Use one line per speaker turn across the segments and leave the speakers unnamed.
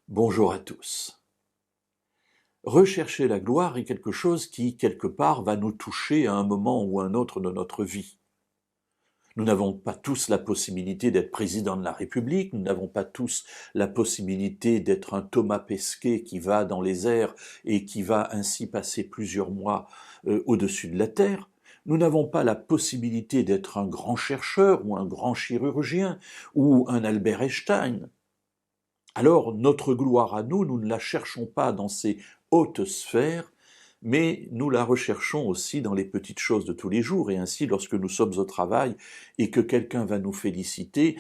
Bonjour à tous. Rechercher la gloire est quelque chose qui, quelque part, va nous toucher à un moment ou un autre de notre vie. Nous n'avons pas tous la possibilité d'être président de la République, nous n'avons pas tous la possibilité d'être un Thomas Pesquet qui va dans les airs et qui va ainsi passer plusieurs mois au-dessus de la terre. Nous n'avons pas la possibilité d'être un grand chercheur ou un grand chirurgien ou un Albert Einstein. Alors notre gloire à nous, nous ne la cherchons pas dans ces hautes sphères, mais nous la recherchons aussi dans les petites choses de tous les jours, et ainsi lorsque nous sommes au travail et que quelqu'un va nous féliciter,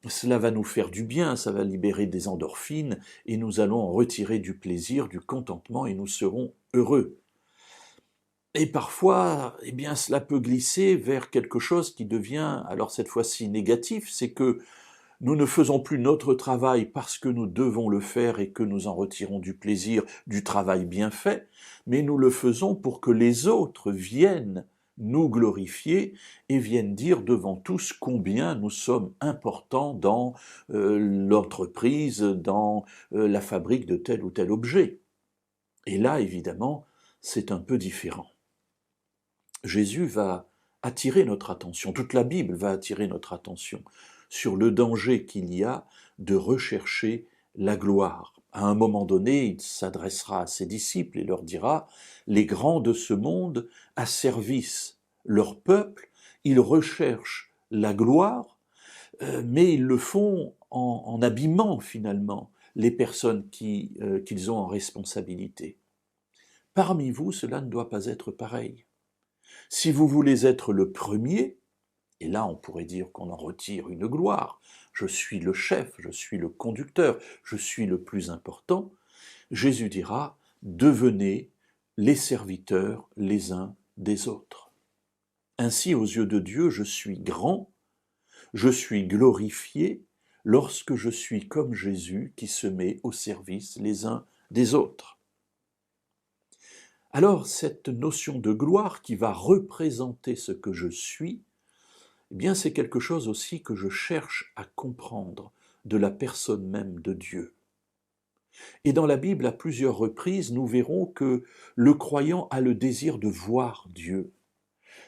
cela va nous faire du bien, ça va libérer des endorphines, et nous allons en retirer du plaisir, du contentement, et nous serons heureux. Et parfois, eh bien, cela peut glisser vers quelque chose qui devient, alors cette fois-ci négatif, c'est que nous ne faisons plus notre travail parce que nous devons le faire et que nous en retirons du plaisir du travail bien fait, mais nous le faisons pour que les autres viennent nous glorifier et viennent dire devant tous combien nous sommes importants dans l'entreprise, dans la fabrique de tel ou tel objet. Et là, évidemment, c'est un peu différent. Jésus va attirer notre attention, toute la Bible va attirer notre attention sur le danger qu'il y a de rechercher la gloire. À un moment donné, il s'adressera à ses disciples et leur dira « Les grands de ce monde asservissent leur peuple, ils recherchent la gloire, mais ils le font en abîmant finalement les personnes qu'ils ont en responsabilité. Parmi vous, cela ne doit pas être pareil. Si vous voulez être le premier, et là on pourrait dire qu'on en retire une gloire, je suis le chef, je suis le conducteur, je suis le plus important, Jésus dira, devenez les serviteurs les uns des autres. Ainsi, aux yeux de Dieu, je suis grand, je suis glorifié lorsque je suis comme Jésus qui se met au service les uns des autres. Alors, cette notion de gloire qui va représenter ce que je suis, eh bien, c'est quelque chose aussi que je cherche à comprendre de la personne même de Dieu. Et dans la Bible, à plusieurs reprises, nous verrons que le croyant a le désir de voir Dieu.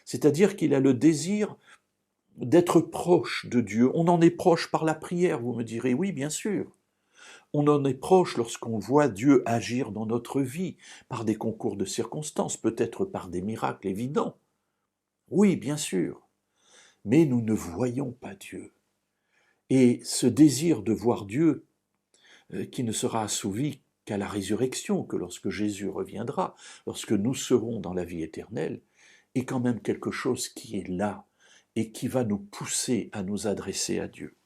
C'est-à-dire qu'il a le désir d'être proche de Dieu. On en est proche par la prière, vous me direz, oui, bien sûr. On en est proche lorsqu'on voit Dieu agir dans notre vie, par des concours de circonstances, peut-être par des miracles évidents. Oui, bien sûr. Mais nous ne voyons pas Dieu. Et ce désir de voir Dieu, qui ne sera assouvi qu'à la résurrection, que lorsque Jésus reviendra, lorsque nous serons dans la vie éternelle, est quand même quelque chose qui est là et qui va nous pousser à nous adresser à Dieu.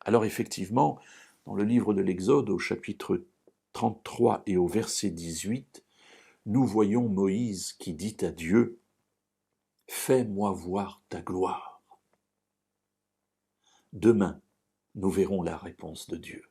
Alors effectivement, dans le livre de l'Exode, au chapitre 33 et au verset 18, nous voyons Moïse qui dit à Dieu « Fais-moi voir ta gloire ». Demain, nous verrons la réponse de Dieu.